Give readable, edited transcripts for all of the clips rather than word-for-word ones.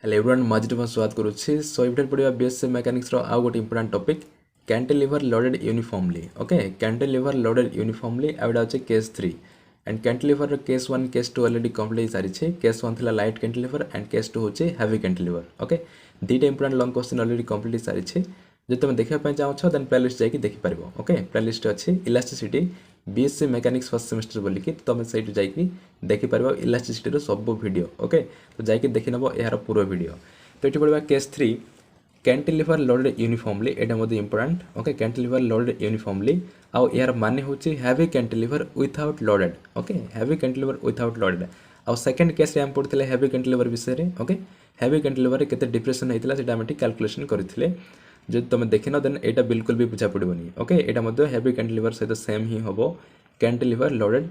Hello everyone Majid स्वागत करुच्ची सो ये पढ़ा बीएससी मेकानिक्स आउ गोटे important topic cantilever loaded uniformly okay cantilever loaded uniformly आउटा अच्छे case 3 and cantilever case 1 case 2 already complete सारी केस 1 थी लाइट कैंटिलीवर एंड केस 2 होचे हेवी कैंटिलीवर ओके दुईटा important long question already complete सारी जो तुम देखा चाहो देन प्लेलिस्ट जाकि देखिपार ओके प्लेलिस्ट अच्छी elasticity BSc mechanics first semester बोलिकी तुम से जाकि देखिपार इलास्टिसिटी सब वीडियो ओके तो जाकि देखी नब यार पूरा वीडियो तो ये पढ़ा केस 3 कैंटिलीवर लोडेड यूनिफॉर्मली एटा मध्य important okay cantilever loaded uniformly आउ यार माने होची heavy cantilever without loaded okay heavy cantilever without loaded आउ सेकंड केस रे हम पढ़थिले हैवी कैंटिलीवर विषय रे ओके हैवी कैंटिलीवर केते डिप्रेशन हेतिला सेटा हम कैलकुलेशन करथिले जो तुम देखिन देन एटा बिल्कुल भी बुझा पड़ोनी ओके एटा मध्य हैवी कैंटिलीवर सहित सेम ही होबो cantilever loaded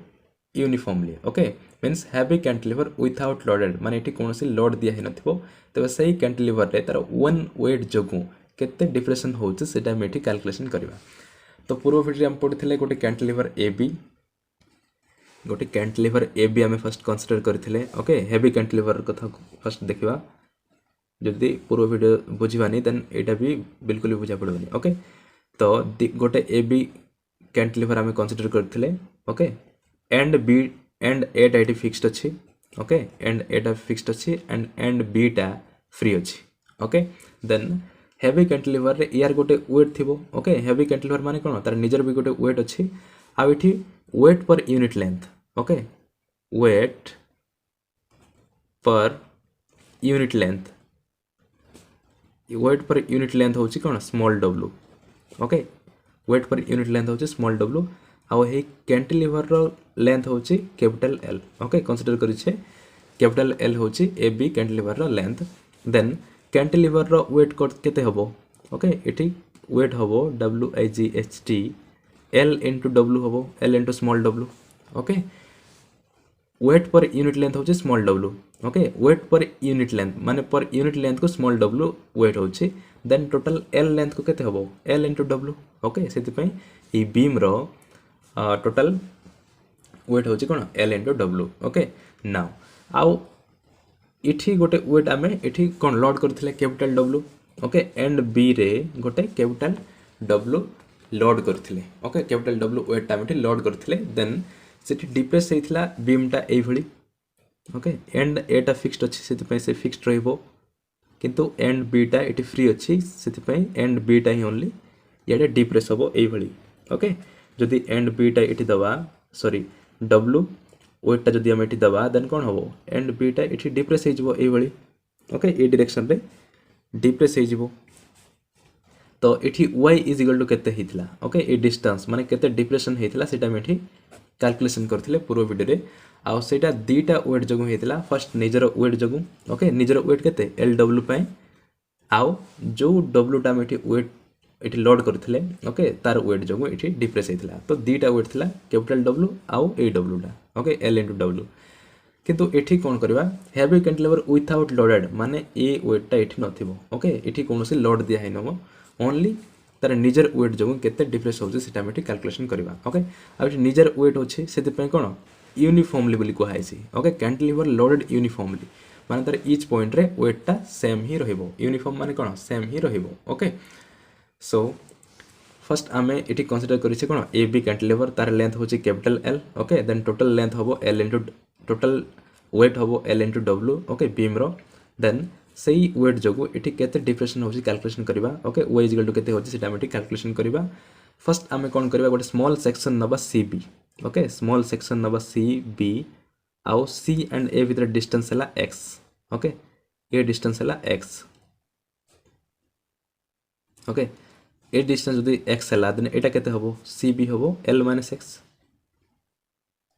uniformly okay means heavy cantilever without loaded माने एटी कोनोसी लोड दिया ही नथिबो तबे सही कैंटिलीवर रे तार वन वेट जोगु केते डिप्रेशन होउछ सेटा हम एटी कैलकुलेशन करबा तो पूर्व वीडियो हम पढ़िथिले गोटे कैंटिलीवर ए बी आम फर्स्ट कंसीडर करथिले ओके हैवी कैंटिलीवर कथा फर्स्ट देखिबा जदि पूर्व वीडियो बुझीबानी देन एटा भी बिल्कुल भी बुझा पड़ोनी ओके तो गोटे ए बी कैंटिलीवर आम कंसीडर करथिले okay and B and A टा फिक्स्ड अच्छी ओके एंड ए टा फिक्स्ड अच्छी एंड बी टा फ्री अच्छी ओके देन हेवी कैंटिलीवर रे यार गोटे वेट थिबो ओके हेवी कैंटिलीवर माने कोन तार निजर भी गोटे वेट अच्छी आ एठी weight per unit length okay weight per unit length weight per unit length होची कोन स्मॉल डब्ल्यू okay weight per unit length होची स्मॉल डब्ल्यू आउ हे कैंटिलीवर रो लेंथ होची कैपिटल एल ओके कंसीडर करिछे कैपिटल एल होची ए बी कैंटिलीवर रो लेंथ देन कैंटिलीवर रो वेट केते हबो ओके एठी वेट हबो W I G H T L into W हबो एल इनटू स्मॉल डब्ल्यू okay weight per unit length होची स्मॉल डब्ल्यू okay weight per unit length माने पर यूनिट लेंथ को स्मॉल डब्ल्यू वेट होची देन टोटल एल लेंथ को केते हबो एल इनटू डब्ल्यू ओके सेति पई ई बीम रो टोटल वेट होची कोन एल इनटू डब्ल्यू ओके नाउ आउ इठी गोटे वेट आमे इठी कोन लोड करथिले capital W okay and B रे गोटे कैपिटल डब्ल्यू लोड करथिले ओके कैपिटल डब्ल्यू वेट आमे इठी लोड करथिले देन सेठी डिप्रेस हेइथिला बीम टा एई भली ओके एंड ए टा फिक्स्ड अछि सेति पई से फिक्स्ड रहइबो किंतु एंड बी टा इठी फ्री अछि सेति पई एंड बी टा ही ओनली याडे डिप्रेस होबो एई भली ओके जदि एंड बी टा इठी दबा सॉरी डब्ल्यू वेट टा जदि हम इठी दबा देन कोन होबो एंड बी टा इठी डिप्रेस हे जिवो एई भली ओके ए डायरेक्शन रे डिप्रेस हे जिवो तो इठी y इज इक्वल टू केते हितला ओके ए डिस्टेंस माने केते डिप्रेशन हेतला सेटा में इठी कैलकुलेशन करथिले पूर्व वीडियो रे आ सेटा दीटा वेट जगु हेतला फर्स्ट निजर वेट जगु ओके निजर वेट केते एल डब्ल्यू पय आउ जो डब्ल्यू टा में इठी वेट इठी लोड करथिले ओके तार वेट जगु इठी डिप्रेस हेतला तो दीटा वेट थिला कैपिटल डब्ल्यू आउ ए डब्ल्यू टा ओके एल इनटू डब्ल्यू किंतु एठी कोन करबा हेवी कैंटिलीवर विथआउट लोडेड माने ए वेट टा एठी नथिबो ओके एठी कोनोसी लोड दिया है नबो ओनली तार निजर वेट जगु केते डिप्रेस होजे सेटा में कैलकुलेशन करबा ओके आ एठी निजर वेट होचे सेति पय कोन यूनिफॉर्मली बोली कहै छी ओके कैंटिलीवर लोडेड यूनिफॉर्मली माने तार ईच पॉइंट रे वेट टा सेम ही रहइबो यूनिफॉर्म माने कोन सेम ही रहइबो ओके सो फर्स्ट आमे इटी कंसीडर करिसे कोन ए बी कैंटिलीवर तार लेंथ होची capital L okay then total length होबो एल इनटू टोटल वेट होबो एल इनटू डब्ल्यू ओके बीम रो देन सही वेट जगु इटी केते डिप्रेशन होची कैलकुलेशन करबा okay y is equal to केते होची सेटा मेटी कैलकुलेशन करबा फर्स्ट आमे कोन करबा गोटे स्मॉल सेक्शन नबा सीबी ओके स्मॉल सेक्शन नबा सीबी आउ सी एंड ए विथ डिस्टेंस हला x ओके ए डिस्टेंस हला x ओके ए डिस्टेंस जदि x हला देन एटा केते हबो cb हबो l - x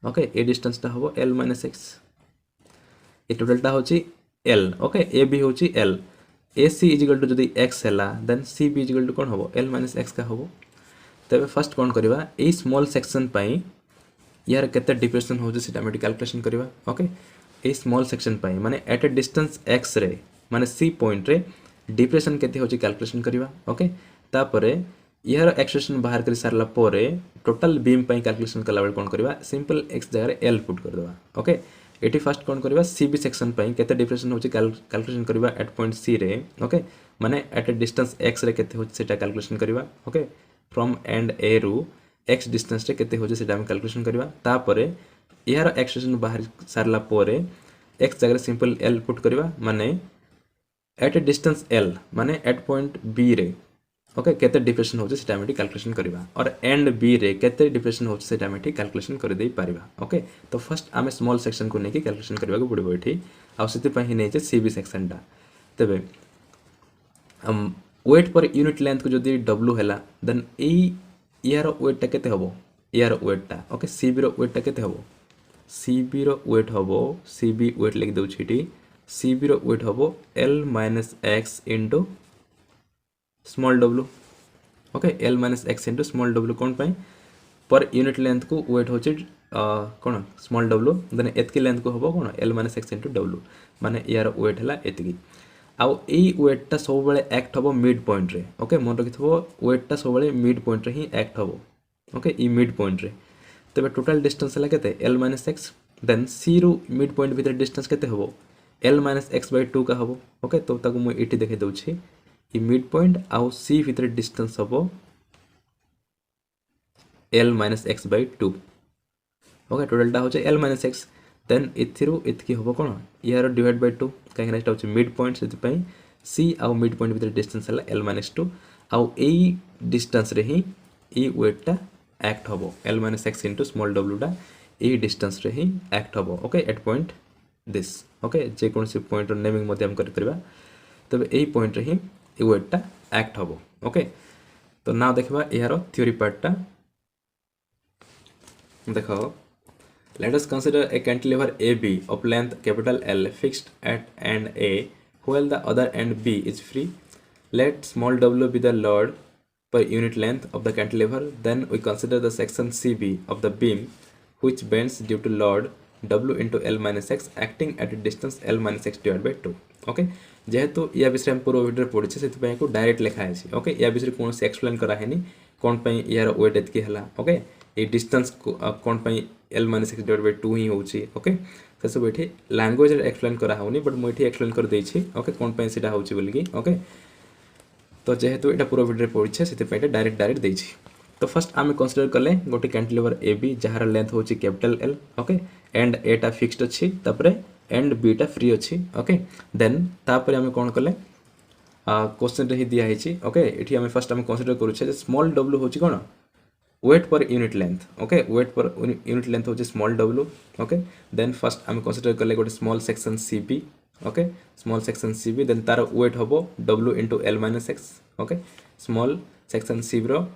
ओके ए डिस्टेंस ता हबो l - x ए टोटल ता होची l ओके ए बी होची l ac is equal to जदि x हला then cb is equal to कोन हबो l - x का हबो तबे फर्स्ट कोन करबा ए स्मॉल सेक्शन पई यार केते डिप्रेशन होजे सेटा मेटी कैलकुलेशन करबा ओके ए स्मॉल सेक्शन पई माने एट अ डिस्टेंस x रे माने c पॉइंट रे डिप्रेशन केते होजे कैलकुलेशन करबा ओके तापरे यार एक्सप्रेशन बाहर कर सारला पोरे टोटल बीम पई कैलकुलेशन कला बेल कोन करबा सिंपल x जगह l पुट कर देबा ओके एटी फास्ट कौन करवा सी बी सेक्शन पे केते डिप्रेशन होची कैलकुलेशन करवा एट पॉइंट सी रे ओके माने eight a distance X ray केते होची सेटा कैलकुलेशन करवा ओके फ्रॉम एंड ए रु एक्स डिस्टेंस रे केते होची सेटा हम कैलकुलेशन करवा तापरे यार एक्सप्रेशन बाहर सारला परे एक्स जगह सिंपल एल पुट करवा माने एट ए डिस्टेंस एल माने एट पॉइंट बी रे ओके केते डिप्रेशन होची सेटा हम कैलकुलेशन करवा और एंड बी रे केते डिप्रेशन होची सेटा हम कैलकुलेशन कर दे पारिबा ओके तो फर्स्ट आमे स्मॉल सेक्शन को नेकी कैलकुलेशन करबा को पड़िबो एठी आ सेति पहि नै जे सीबी सेक्शन टा तबे वेट पर यूनिट लेंथ को जदी w हैला देन ए यार वेट टा केते हबो यार वेट टा ओके सीबी रो वेट टा केते हबो सीबी रो वेट हबो सीबी वेट लिख दउ छिटी सीबी रो वेट हबो l - x into small w okay l - x into small w कोन पई पर यूनिट लेंथ को वेट होचे कोन स्मॉल w देन एतकी लेंथ को हबो कोन l - x इनटू w माने यार वेट हला एतकी आउ ए वेट टा सब बेले एक्ट हबो मिड पॉइंट रे ओके मन रखिथबो वेट टा सब बेले मिड पॉइंट रे ही एक्ट हबो ओके ई मिड पॉइंट रे तबे टोटल डिस्टेंस हला केते l - x देन c रु मिड पॉइंट भीतर डिस्टेंस केते हबो l - x/2 का हबो ओके तो ताको मु एठी देखे दउछि ई मिड पॉइंट आउ c भीतर डिस्टेंस हबो l - x/2 ओके टोटल टा होचे l - x देन इथिरु इतकी हबो कोन यार डिवाइड बाय 2 काहे नेक्स्ट होचे मिड पॉइंट सेति पई c आउ मिड पॉइंट भीतर डिस्टेंस हला l - 2 आउ ए डिस्टेंस रे ही ई वेट टा एक्ट हबो l - x into small w टा ए डिस्टेंस रे ही एक्ट हबो okay at point this okay जे कोन से पॉइंट नेमिंग मते हम कर परबा तबे एही पॉइंट रे ही ए वेट टा एक्ट हबो ओके तो नाउ देखबा यारो थ्योरी पार्ट टा देखो let us consider a cantilever AB of length capital L fixed at end A while the other end B is free. Let small w be the load per unit length of the cantilever. Then we consider the section CB of the beam which bends due to load W into L minus X acting at a distance L minus X divided by 2. Okay? जेहेतु या विषय हम पूर्व video पढ़ी से को direct लिखा है ओके या विषय कौन से एक्सप्लेन करा है नहीं कौन पे यार वेट एतकी हला ओके ये डिस्टेंस कौन पे l - x डिवाइड बाय 2 ही होची ओके से सब एठी लैंग्वेज रे एक्सप्लेन करा होनी बट मु एठी एक्सप्लेन कर देई छी ओके कौन पे सेटा होची बोली की ओके तो जेहेतु एटा पूरा वीडियो रे पढ़ी से पे डायरेक्ट देई छी तो फर्स्ट आमे कंसीडर करले गोटे कैंटिलीवर AB जहार लेंथ होची capital L okay and A टा फिक्स्ड अछि तापरे एंड बी टा फ्री अछि ओके देन तापरे आमे कोन करले क्वेश्चन रे ही दिया हिची ओके एठी आमे फर्स्ट आमे कंसीडर करू छे स्मॉल w होची कोन weight per unit length okay weight per unit length होची small w okay then first आमे कंसीडर करले गोटे small section CB okay small section CB then तार वेट हबो w into l - x okay small section CB रो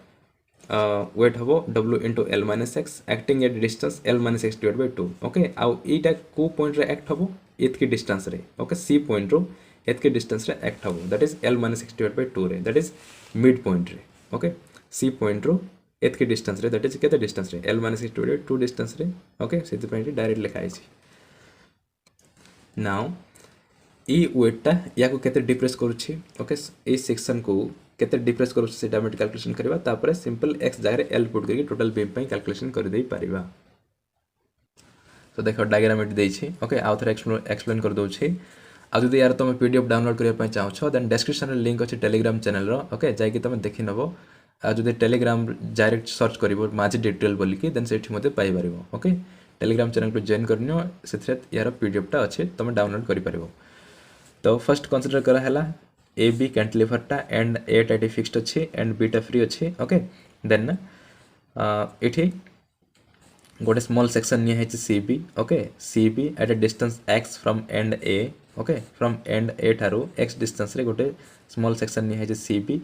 weight हबो w into l - x acting at distance l - x divide by 2 okay आउ एटा को point रे act हबो एतकी distance रे ओके c पॉइंट रो एतकी डिस्टेंस रे एक्ट हबो that is l - x divide by 2 रे दैट इज मिड पॉइंट रे ओके c पॉइंट रो एतकी डिस्टेंस रे दैट इज केते डिस्टेंस रे l - x divide by 2 distance रे ओके सेति पॉइंट डायरेक्ट लिखा है नाउ ई वेट टा या को केते डिप्रेस करूछि ओके ए सेक्शन को केते डिप्रेस करूछि सेटा हम कैलकुलेशन करबा तापरे सिंपल x जागे l पुट करके टोटल बीम पे कैलकुलेशन कर देई परिबा तो देखो डायग्राम एट देई छी ओके आउ थरे एक्सप्लेन कर दउ छी आ जदि यार तुम पीडीएफ डाउनलोड करिया पय चाहो छ देन डिस्क्रिप्शन रे लिंक अछि टेलीग्राम चैनल रो ओके जाय कि तुम देखि नबो आ जदि टेलीग्राम डायरेक्ट सर्च करिवो माझी डिटेल बोली कि देन सेठी मते पाई परिबो ओके टेलीग्राम चैनल को जॉइन करनियो सेथरे यार पीडीएफ टा अछि तुम डाउनलोड करि परिबो तो फर्स्ट कंसीडर करा हला AB कैंटिलीवर टा एंड ए टा फिक्स्ड अछि एंड बी टा फ्री अछि ओके देन एठी गोटे स्मॉल सेक्शन निया है CB okay CB at a distance x from end A okay from end A ठारो x डिस्टेंस रे गोटे स्मॉल सेक्शन निया है CB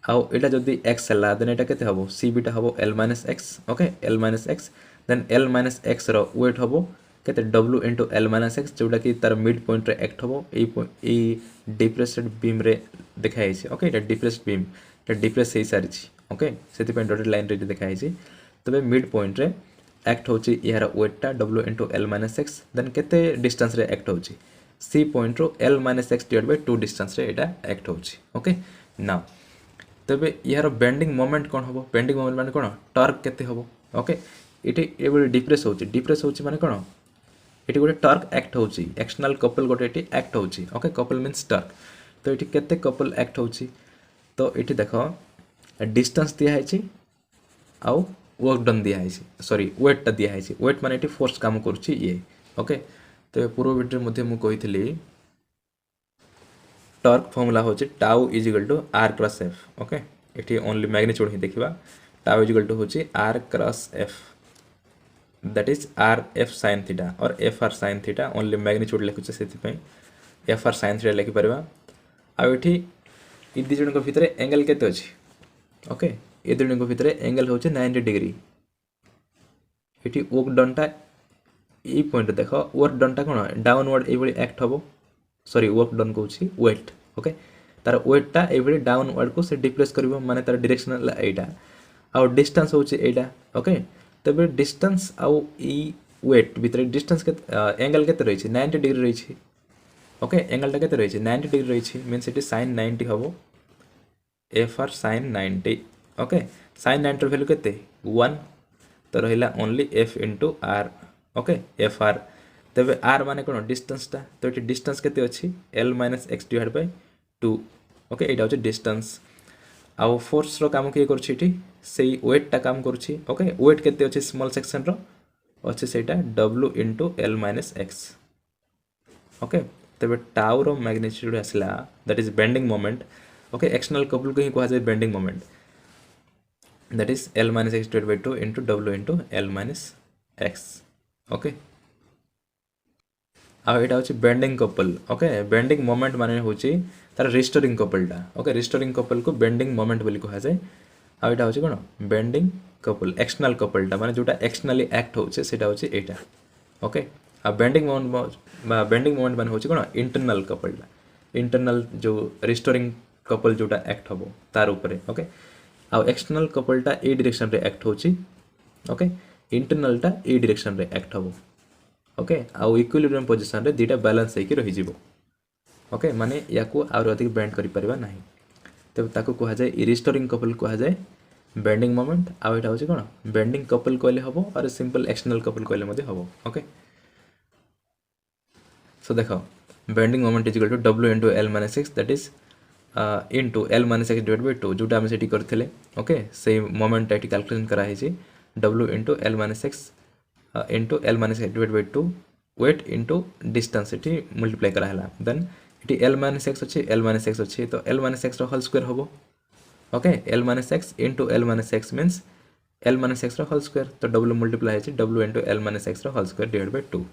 आउ एटा जदी x हला देन एटा केते हबो CB टा हबो l - x okay l - x then l - x रो वेट हबो केते w into l - x जोटा कि तार मिड पॉइंट रे एक्ट हबो ए डिप्रेस्ड बीम रे देखाइ छै ओके एटा डिप्रेस्ड बीम एटा डिप्रेस हे सारी छी ओके सेति पे डॉटेड लाइन रे देखाइ छै तबे मिड पॉइंट रे एक्ट होची यार वेट टा w into l - x then केते डिस्टेंस रे एक्ट होची c पॉइंट रो l - x divide by 2 distance रे एटा एक्ट होची ओके नाउ तबे यार बेंडिंग मोमेंट कोन हबो बेंडिंग मोमेंट माने कोन टॉर्क केते हबो ओके एटे एबे डिप्रेस होची माने कोन ये गोटे टर्क एक्ट होची एक्सटर्नल कपल गोटे ये एक्ट होची ओके कपल मीन्स टर्क तो ये केते कपल एक्ट होची तो ये देख डिस्टेंस दिखाई आउ वर्क डन दिखाई सॉरी वेटटा दिखाई वेट माने ये फोर्स काम करुच्ची ये ओके तो पूर्व वीडियो मध्य मु कही टर्क फॉर्मूला होची tau is equal to r cross F okay ये ओनली मैग्नीट्यूड ही देखिबा टाउ इज इक्वल टू होची r cross F that is r F sine theta or F r sine theta only magnitude लिखुचे से F r sine theta लिखि परबा आ ये दी जन भितर एंगल केते अछि ओके ये दी जन भितर एंगल होची 90 डिग्री ये वर्क डनटा ये पॉइंट देख वर्क डनटा कौन डाउनवर्ड ये एक्ट हम सॉरी वर्क डन कौन वेट ओके तार वेटटा ये डाउनवर्ड को से डिप्लेस कर माने तार डायरेक्शन एटा आउ डिस्टेंस होची एटा ओके तबे डिस्टेंस आउ ई वेट भीतर डिस्टेंस के एंगल केते रही 90 डिग्री रही ओके एंगलटा केते रही 90 डिग्री रही मीन्स इट sin 90 हम F R sin 90 okay sin 90 value केते 1 तो रहिला only F into R okay F R तबे आर माने कोन डिस्टेंसटा तो ये डिस्टेंस केते अछि l - x divide by 2 okay एटा होची डिस्टेंस आउ फोर्स रो काम किए करछि इठी सेही वेट टा काम करछि ओके वेट केते अछि स्मॉल सेक्शन रो अछि सेटा w into l - x okay तबे टाउ रो मैग्नीट्यूड आसला that is bending moment okay external couple को ही कहा जाय bending moment that is l - x divided by 2 into w into l - x okay आ एटा होची bending couple okay bending moment माने होची तार restoring कपलटा okay restoring couple को bending moment बोली कहा जाय आ एटा होची कोन बेंडिंग कपल एक्सटर्नल कपलटा माने जोटा एक्सटर्नली एक्ट होचे सेटा होची एटा ओके आ बेंडिंग मोमेंट माने होची कोन इंटरनल कपलटा इंटरनल जो रिस्टोरिंग कपल जोटा एक्ट हबो तार ऊपर ओके आ एक्सटर्नल कपलटा ए डायरेक्शन रे एक्ट होची ओके इंटरनलटा ए डायरेक्शन रे एक्ट हबो ओके आउ इक्विलिब्रियम पोजीशन रे दीटा बैलेंस होई रही जिवो ओके माने याकू आरो अधिक बेंड करि परबा नाही तब ताको कहा जाय रिस्टोरिंग कपल कहा जाय बेंडिंग मोमेंट आ एटा होची कोन बेंडिंग कपल कहले हबो और सिंपल एक्सटर्नल कपल कहले मध्ये हबो ओके सो देखो bending moment is equal to w into l - x that is into l - x divide by 2 जोटा हम सेठी करथिले ओके से मोमेंट एटी कैलकुलेशन करा है जी w into l - x into l - x divided by 2 weight into distance इटी multiply करा हला then इटी l - x अछि l - x अछि तो l - x रो होल स्क्वायर होबो okay l - x into l - x means l - x रो whole square तो w multiply अछि w into l - x रो whole square divide by 2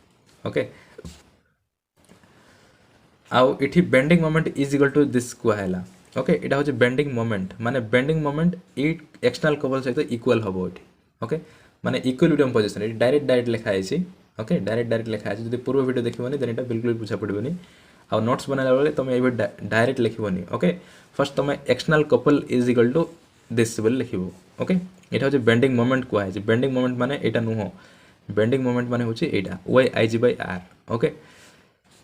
okay आउ इटी bending moment is equal to this को हला ओके एटा होची बेंडिंग मोमेंट माने बेंडिंग मोमेंट ई एक्सटर्नल कपल सहित इक्वल होबो इटी ओके माने इक्विलिब्रियम पोजीशन इटी डायरेक्ट लिखा है ओके डायरेक्ट लिखा है जदि पूर्व वीडियो देखिबोनी देन एटा बिल्कुल बुझा पड़िबोनी आ नोट्स बनाला बेले तुम एबे डायरेक्ट लिखिबोनी ओके फर्स्ट तुम external couple is equal to this बोल लिखिबो ओके एटा होची बेंडिंग मोमेंट को है बेंडिंग मोमेंट माने एटा नुहो बेंडिंग मोमेंट माने होची एटा y ig by r okay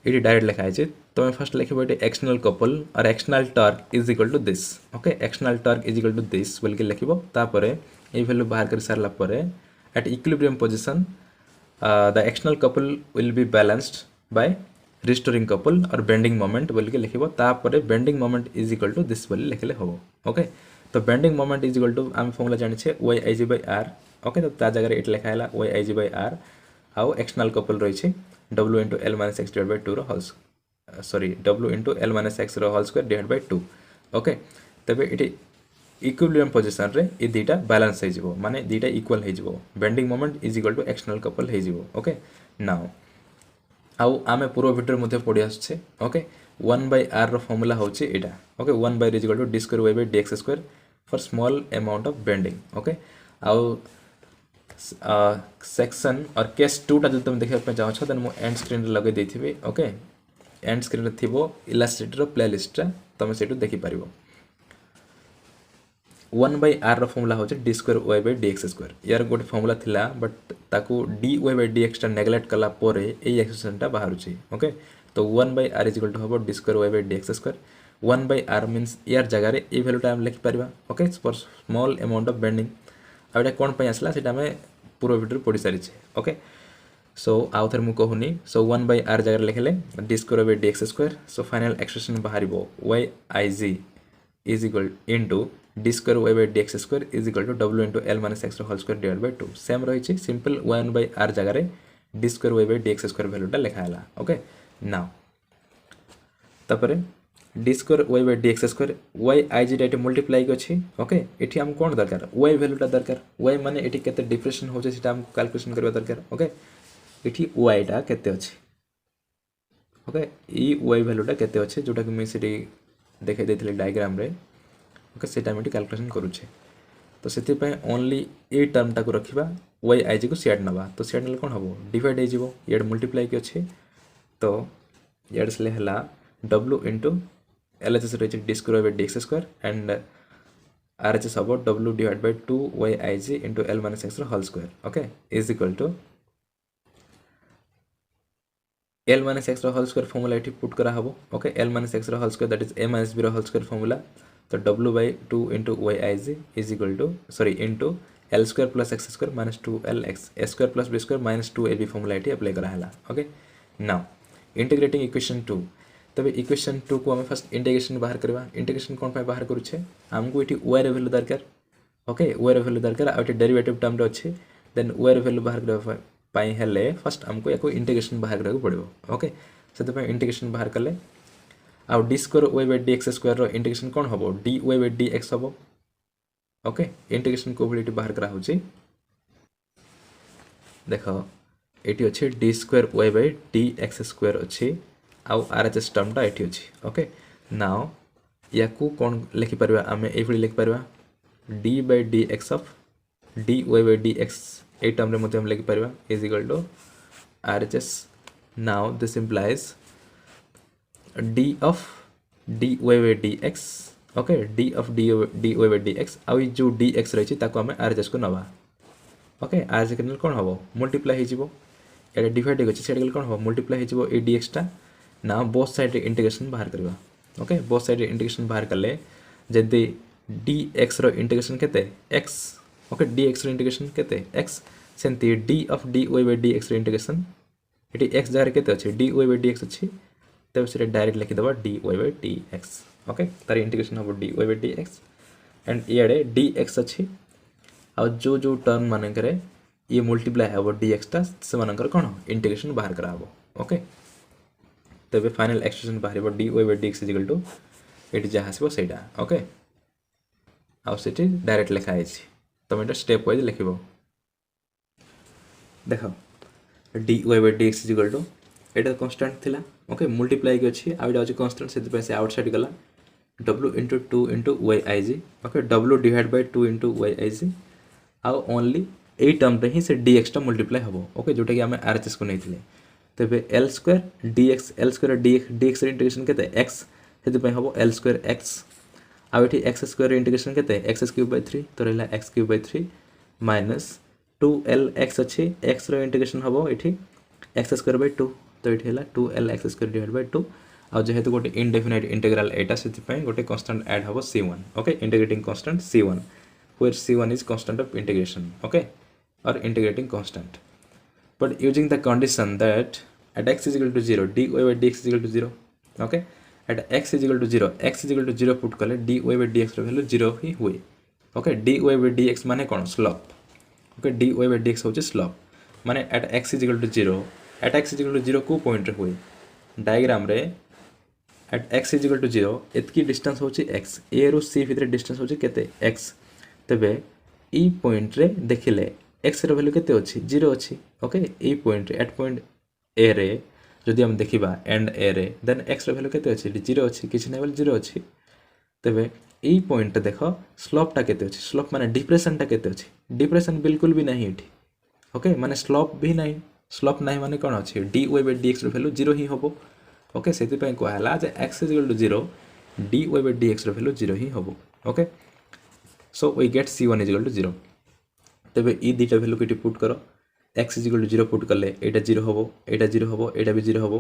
ये डायरेक्ट लिखा है तुम फर्स्ट लिखो ये एक्सटर्नल कपल और external torque is equal to this okay external torque is equal to this बोल के लिखो तापर ये वैल्यू बाहर कर सारा पर at equilibrium position the external couple will be balanced by restoring couple or bending moment बोल के लिखो तापर bending moment is equal to this बोल लिखले हम ओके तो bending moment is equal to आम फॉर्मूला जानिछे y ig by r okay तो ता जगह एट लिखा है y ig by r आउ एक्सटर्नल कपल रही w into l - x divided by 2 रो whole sorry w into l - x रो whole square divide by 2 okay तबे इटी इक्विलिब्रियम पोजीशन रे ए दीटा बैलेंस हे जिवो माने दीटा इक्वल हे जिवो bending moment is equal to external couple हे जिवो ओके नाउ आउ आमे पूर्व वीडियो मध्ये पढि आछे ओके 1 by r रो फार्मूला होचे एटा okay 1 by r is equal to d square y by dx square for small amount of bending okay आउ सेक्शन और केस 2 टा जो तुम देखा पे चाहो देन मो एंड स्क्रीन रे लगे देथिबे ओके एंड स्क्रीन रे थिबो इलास्ट्रेटर प्लेलिस्ट रे तुम सेटु देखि परिबो 1 by r रो फार्मूला होचे d square y by dx square यार गोटे फार्मूला थिला बट ताकू dy by dx टा नेग्लेक्ट कला पोरे एई एक्सप्रेशन टा बाहर छी ओके तो 1 by r is equal to होबो d square y by dx square 1 by r means यार जगह रे ए वैल्यू टा हम लिखि परिबा okay for small amount of bending आउटा कोन पय आसला सेटा में पूरा वीडियो पढि सारी छे ओके सो आउ थे मुझे कहूनी सो 1/r जगह लिखले d square by D x square so final expression बाहर y I G is equal into d square y by D x square is equal to डब्ल्यू into l minus x whole square divide by 2 same रही simple 1/r जगह d square y by D x square वैल्यूटा लिखाला okay now तापर d square y by D x square y I G टा multiply अच्छी okay ये आम कौन दरकार वाई वैल्यूटा दरकार वाई माने ये केते डिफरेंशिएशन होचे सेटा हमको कैलकुलेशन करबा दरकार ओके ये वाईटा केते अच्छे ओके ई वाई वैल्यूटा केते अच्छे जोटा कि मुझे देखाई देथिले डायग्राम रे ओके सेटा हम कैलकुलेशन करूछे तो से ओनली ए टर्मटा को रखा वाई आई जी को सियाड नवा तो सियाड ना कौन हम डिवाइड हो इड मल्टीप्लाई कि अच्छे तो इड से है डब्ल्यू इंटू एल एच एस रही d square by D x square and R H S हम डब्ल्यू divide by 2 Y I G into l minus x whole square okay is equal to l minus x whole square formula ये put करा हम okay l minus x whole square that is a minus b whole square formula तो डब्ल्यू by 2 into y I G is equal to sorry into L square plus X square minus 2 L X A square plus B square minus 2 A B formula ये apply करा है okay now integrating equation 2 तबे equation 2 को हमें first integration बाहर करवा integration कौन पे बाहर करूछे हमको ये वाई रे वैल्यू दरकार ओके वाई रे वैल्यू दरकार आ डेरिवेटिव टर्म रे अच्छे देन वाई रे वैल्यू बाहर करवा पाई हेले फर्स्ट हमको याको इंटीग्रेशन बाहर करके पड़ो ओके से इंटीग्रेशन बाहर कले आउ d square y by D x square रो इंटीग्रेशन कौन हम d Y by D x हम ओके इंटीग्रेशन को भी बाहर करा होची देखो ये अच्छे d square y by D x square अच्छे आउ आर एच एस टर्मटा ये अच्छी ओके नाउ या कौन लिखिपर आम ये लिखिपर d by D x of d Y by D x ये टर्म रे हम लिखिपर is equal to R H S now this implies d of d Y by D x okay d of d Y by D x आउ जो D x रही आम R H S को नवा ओके आर एच एस कौन हम multiply हो divide हो गए कौन हम मल्टीप्लाई हो डी एक्सटा ना बोथ साइड इंटीग्रेशन बाहर करवा ओके बोथ साइड इंटीग्रेशन बाहर कले जदि डी एक्स रो इंटीग्रेशन केते एक्स ओके डी एक्स रो इंटीग्रेशन केते एक्स सेंती d of d Y by D x रो इंटीग्रेशन ये एक्स जगह केते अच्छे d Y by D x अच्छी तब से डायरेक्ट लिखिदेव d Y by D x okay तार इंटीग्रेशन हम d Y by D x and इे डी एक्स अच्छी आ जो टर्म मानक ये मल्टीप्लाई हम डी एक्सटा से कौन इंटीग्रेशन बाहर करा ओके तबे फाइनल एक्सप्रेशन बाहर D Y by D X equal to ये जहाँ आसो से ओके आउे डायरेक्ट लिखाई तुम ये स्टेप वाइज लिख देख D Y by D X equal to ये कन्स्टाट थिला ओके मल्टीप्लाई अच्छी आउटा अच्छे कन्स्टाट से आउटसाइड गला डब्ल्यू इंटू 2 इंटू वाई आई जी ओके डब्ल्यू divide by 2 into y I g आउ ओनली यही टर्म ही से डी एक्सटा मल्टीप्लाई हम ओके जोटा कि आम आर एच एस को नहीं तेरे l square d x d x integration के एक्स से हम एल स्क्वायर एक्स आउ ये एक्स स्क्वायर इंटीग्रेशन के एक्स क्यूब बाय 3 तो रहा x cube by 3 minus 2 L x अच्छे एक्स इंटीग्रेशन हम ये एक्स स्क्वायर बाय 2 तो ये है 2 L x square divide by 2 आउ जेहेतु गोटे इनडेफिनाइट इंटीग्रल एटा से गोटे कांस्टेंट ऐड हम c1 okay integrating constant c1 where c1 is constant of integration okay or integrating constant but using the condition that at x is equal to 0 dy by dx is equal to 0 okay at x is equal to 0 put कले dy by dx रो value 0 ही हुए okay dy by dx माने कौन slope okay dy by dx होचे slope माने at x is equal to 0 at x is equal to 0 को point रे हुए डायग्राम रे at x is equal to 0 एतकी distance होचे x a रो c भितर डिस्टेंस होचे केते x तेबे ई पॉइंट रे देखिले एक्स रो वैल्यू केते अछि 0 अछि ओके ई पॉइंट रे एट पॉइंट ए रे जदि हम देखिबा एंड ए रे देन एक्स रो वैल्यू केते अछि 0 अछि किछ नै बोल 0 अछि तेबे ई पॉइंट देखो स्लोप टा केते अछि स्लोप माने डिप्रेशन टा केते अछि डिप्रेशन बिल्कुल भी नहीं एठी ओके माने स्लोप भी नहीं स्लोप नहीं माने कोन अछि dy by dx रो वैल्यू 0 ही होबो ओके सेति पय कहला जे x is equal to 0 dy by dx रो वैल्यू 0 ही होबो okay so we get c1 is equal to 0 तेबे ई दुटा वैल्यू के पुट करो x is equal to 0 put करले एटा 0 होबो एटा 0 होबो एटा भी 0 होबो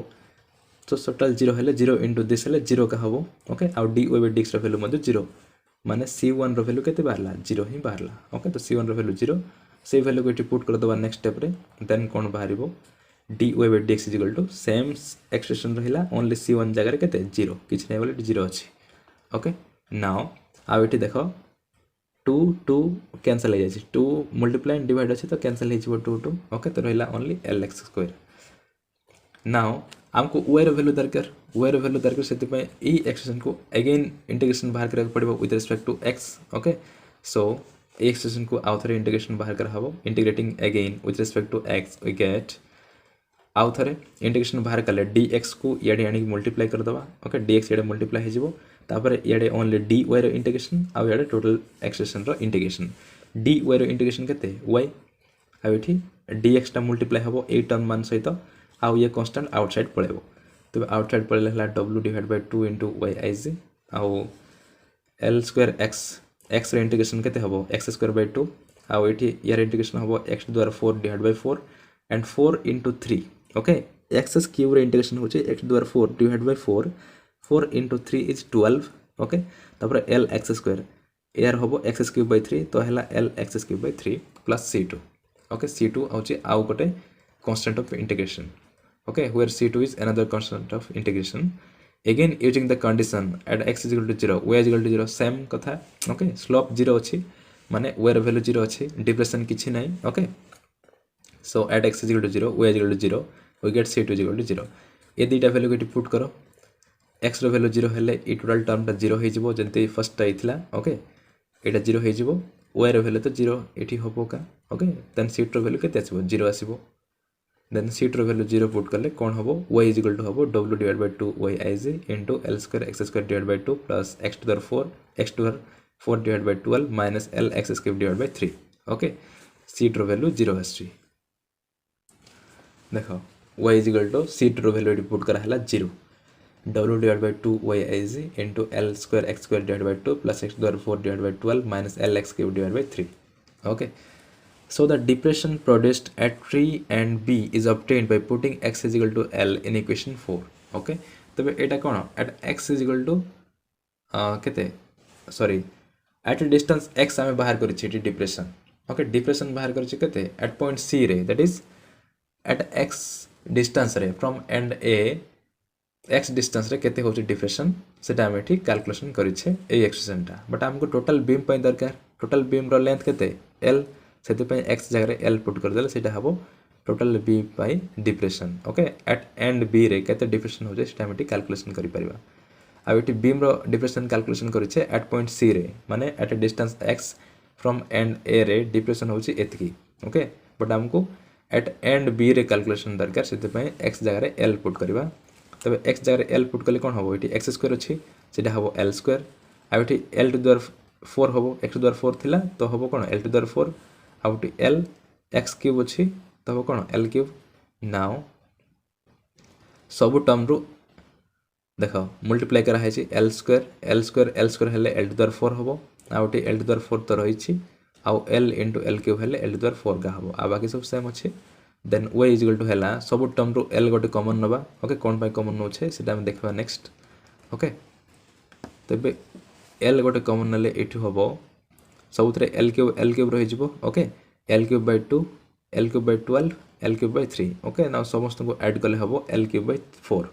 तो टोटल 0 हेले 0 into this हेले 0 का होबो ओके आ dy by dx रो वैल्यू मध्ये 0 माने c1 रो वैल्यू केते बाहरला 0 ही बाहरला ओके तो c1 रो वैल्यू 0 से वैल्यू को पुट कर दबा नेक्स्ट स्टेप रे देन कोन बाहरिबो dy by dx is equal to same expression रहिला ओनली c1 जगह रे केते 0 किछ नै बोले 0 अछि ओके नाउ आ एठी देखो 2 2 कैंसिल हो जाय 2 मल्टीप्लाई डिवाइड अछि तो कैंसिल हो जिवो 2 2 ओके तो रहिला ओनली lx स्क्वायर नाउ हमको y रो वैल्यू दरकार y रो वैल्यू दरकार सेति पे ई एक्सप्रेशन को अगेन इंटीग्रेशन बाहर करके पड़िबो with respect to x okay so ए एक्सप्रेशन को आउ थरे इंटीग्रेशन बाहर कर हबो integrating again with respect to x we get आउ थरे इंटीग्रेशन बाहर कले dx को याडे आनी मल्टीप्लाई कर दबा ओके dx याडे मल्टीप्लाई हे जिवो तापर याडे ओनली dy रो इंटीग्रेशन आ याडे टोटल एक्सप्रेशन रो इंटीग्रेशन dy रो इंटीग्रेशन केते y आ एठी dx टा मल्टीप्लाई हबो ए टर्म मान सहित आ ये कांस्टेंट आउटसाइड पळेबो तो आउटसाइड पळेले हला w divide by 2 into y iz आ l स्क्वायर x रे इंटीग्रेशन केते हबो x स्क्वायर बाय 2 आ एठी यार इंटीग्रेशन हबो x द्वारा 4 divide by 4 and 4 into 3 okay x cube रे इंटीग्रेशन होचे x द्वारा 4 divide by 4 4 into 3 is 12 okay तापर l x स्क्वायर यार हबो x क्यूब बाय 3 तो हला l x cube by 3 plus c2 okay c2 होचे आउ गोटे constant of integration okay where c2 is another constant of integration again using the condition at x is equal to 0 y is equal to 0 same कथा okay slope 0 अछि माने y रो value 0 अछि depression किछि नै okay so at x is equal to 0 y is equal to 0 we get c2 is equal to 0 ए दुटा value को put करो x रो वैल्यू 0 हेले ई टोटल टर्म ता 0 हे जिवो जंते फर्स्ट आइथिला okay एटा 0 हे जिवो y रो वैल्यू तो 0 एठी होबो का okay देन c2 रो वैल्यू केते आसीबो 0 आसीबो then c2 value 0 put करले कौन हबो y is equal to हबो w divided by 2 y iz into l square x square divided by 2 plus x to the 4 x to the 4 divided by 12 minus l x cube divided by 3 okay c2 value 0 आछि देखो y is equal to c2 value put करा हला 0 w divided by 2 y iz into l square x square divided by 2 plus x to the 4 divided by 12 minus l x cube divided by 3 okay. So the depression produced at tree and B is obtained by putting x is equal to L in equation 4. Okay. तबे एटा कोन at x is equal to केते sorry at a distance x आमे बाहर करि छी depression. Okay depression बाहर करि छी केते at point C रे that is at x distance रे from end A x distance रे केते होची depression सेटा आमे ठीक कैलकुलेशन करि छै ए एक्सप्रेशन टा बट हमको टोटल बीम पय दरकार टोटल बीम रो लेंथ केते L सेते पे x जगह रे l पुट कर देले सेटा हबो total b by depression okay at end b रे केते डिप्रेशन हो जे सिस्टमैटिक कैलकुलेशन करि परिबा आ एटी बीम रो डिप्रेशन कैलकुलेशन करि छै एट पॉइंट c रे माने at a distance x from end a रे डिप्रेशन होची एतकी ओके बट हमको एट एंड b रे कैलकुलेशन दरकार सेते पे x जगह रे l पुट करबा तबे x जगह रे l पुट करले कोन हबो एटी x स्क्वायर अछि सेटा हबो l स्क्वायर आ एटी l टू द 4 हबो x टू द 4 थिला तो हबो कोन l to the 4 out l x cube अछि तब कोन l cube नाउ सब टर्म रो देखो मल्टीप्लाई करा है छी l स्क्वायर हेले l टू द 4 हबो out l टू द 4 तो रही छी आउ l into l cube हेले l टू द 4 का हबो आ बाकी सब सेम अछि then y is equal to हैला सब टर्म रो l गोटे कॉमन नबा ओके कोन पाई कॉमन नो छे सेटा हम देखबा नेक्स्ट ओके तबे l गोटे कॉमन नले एठी हबो सबुतरे l cube रही जिवो okay l cube by 2 l cube by 12 l cube by 3 okay now समस्त को ऐड करले हबो l cube by 4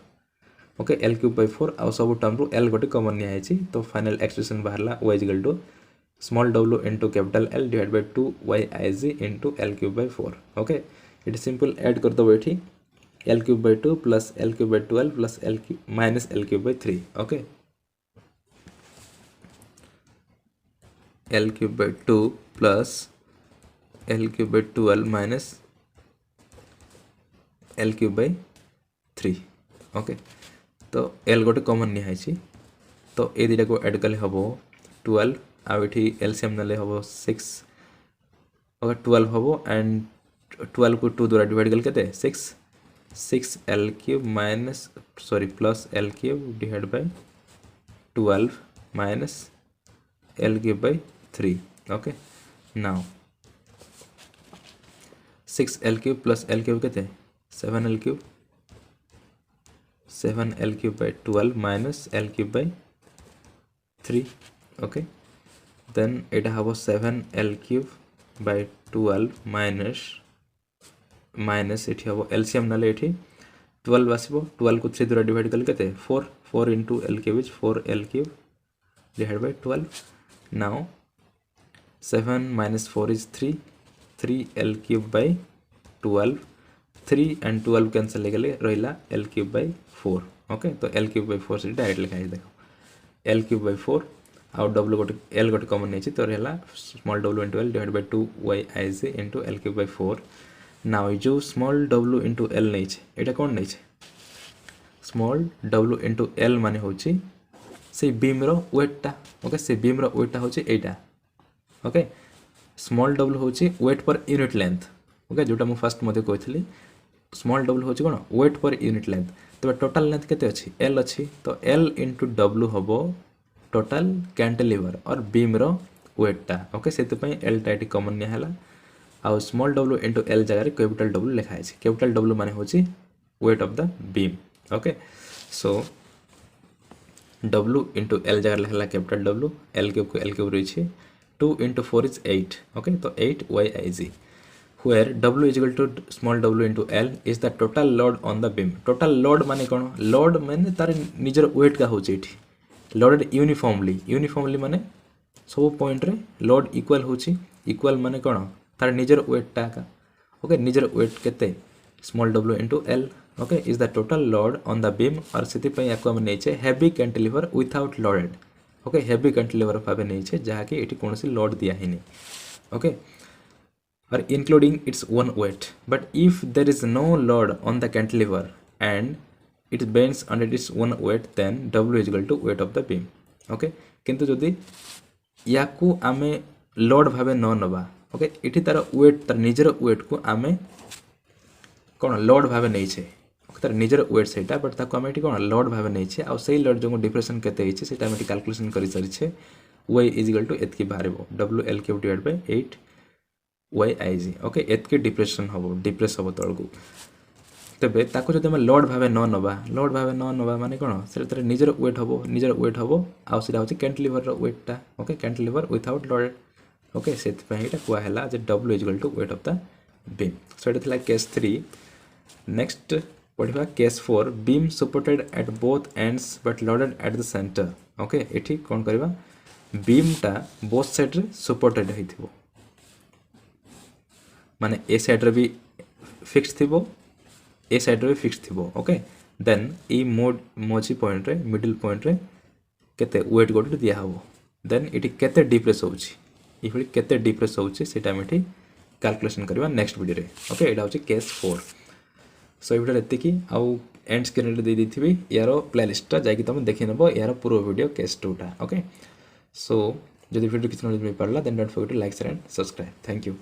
okay l cube by 4 आ सब टर्म रो l गोटे कॉमन निया आइछि तो फाइनल एक्सप्रेशन बाहरला y equal to small w into capital L divided by 2 y iz into l cube by 4 okay it simple add कर दो एठी l cube by 2 plus l cube by 12 plus l cube minus l cube by 3 okay l cube by 2 plus l cube by 12 minus l cube by 3 okay तो l गोटे common नि हाइछि तो ए दिटा को add करले हबो 12 आ एठी एलसीएम नले हबो 6 ओके 12 हबो एंड 12 को 2 द्वारा डिवाइड करले केते 6 l cube minus sorry plus l cube divide by 12 minus l cube by 3 okay now 6 l cube plus l cube केते 7 l cube by 12 minus l cube by 3 okay then it have 7 l cube by 12 minus minus ये हम LCM ना ये 12 आसो 12 को 3 द्वारा divide कले के 4 4 into L cube is 4 L cube divide bye 12 now 7 minus 4 is 3 L cube by 12 3 and 12 cancel गले रहा एल क्यूब by 4 ओके तो एल क्यूब by 4 से डायरेक्ट लिखा है देख एल क्यूब by 4 आउ डब्ल्यू गोटे एल गोटे कमन नहीं तो रहा small W into L divide by 2 Y आई जे into L cube by 4 now जो स्मॉल डब्ल्यू इंटू एल नहीं यहाँ कौन नहीं स्मॉल डब्ल्यू इंटू एल मान हूँ से बीम वेटा ओके से बीम वेटा हूँ यहाँ ओके स्मॉल डब्ल्यू हूँ weight per unit length okay जोटा मुझे फास्ट मध्य कही स्मॉल डब्ल्यू हूँ कौन वेट पर यूनिट लेंथ तो टोटाल लेंथ केते अच्छी एल अच्छी तो एल इंटू डब्ल्यू हम टोटाल कैंटिलीवर और बीम वेटा ओके से एल टा ये कमन निहला आउ स्मॉल डब्ल्यू इंटू एल जगह कैपिटल डब्ल्यू लिखाई कैपिटल डब्ल्यू मान हूँ wait of the beam okay so W into L जगह लिखला कैपिटल डब्ल्यू एल क्यूब को एल क्यूब रही 2 into 4 is 8 okay तो 8 yig where w is equal to small w into l is the total load on the beam total load माने कौन load माने तार निजर weight का होची एठी loaded uniformly माने सब पॉइंट रे load equal होची equal माने कौन तार निजर weight टा का ओके निजर weight केते small w into l okay is the total load on the beam और सेति पई याको हम नेचे heavy cantilever without loaded okay heavy cantilever भाव नहीं जहाँकि ये कौन सी लोड दिया ही नहीं ओके और including its own weight but if there is no load on the cantilever and it bends under its own weight then W is equal to weight of the beam okay किंतु जदि या आम load भाव न नवा okay ये तार wait तार निजर वेट को आम कौन लोड भाव नहीं तार निजर वेट से बट ताको आम कौन लोड भाव नहीं आउ से लोड जो डिप्रेशन केते कैलकुलेशन कर सारी वाई इज इक्वल टू एतकी बाहर डब्ल्यू l cube divide by 8 y I g okay एतकी डिप्रेशन हम डिप्रेस हम तल को तेबे ताको जदि आम लोड भाव न नवा माने कौन से निजर वेट हम आउ से हूँ कैंटिलीवर वेटा ओके कैंटिलीवर विथआउट लोडेड ओके से कहला डब्ल्यू is equal to weight of the beam so ये केस 3 नेक्स्ट पढ़ा case 4 beam supported at both ends but loaded at the centre okay ये कौन करवा बीम टा बोथ साइड रे सपोर्टेड होइथिबो माने ए साइड रे भी फिक्स थिबो ए साइड रे भी फिक्स थिबो ओके देन ई मोड मोची पॉइंट रे मिडिल पॉइंट रे केते वेट गोटे दिया हबो देन इटी केते डिप्रेस होउची ई भली केते डिप्रेस होउची सेटा मेठी कैलकुलेशन करवा नेक्स्ट वीडियो रे ओके एटा होची केस 4 सो वीडियो एतिकी आउ एंड स्क्रीन दे देथिबी यार प्लेलिस्ट जाकि तुम देखि नबो यार पूरा वीडियो केस 2 टा ओके सो जदि वीडियो किछ नॉलेज मिल पारला then don't forget to like share and subscribe thank you.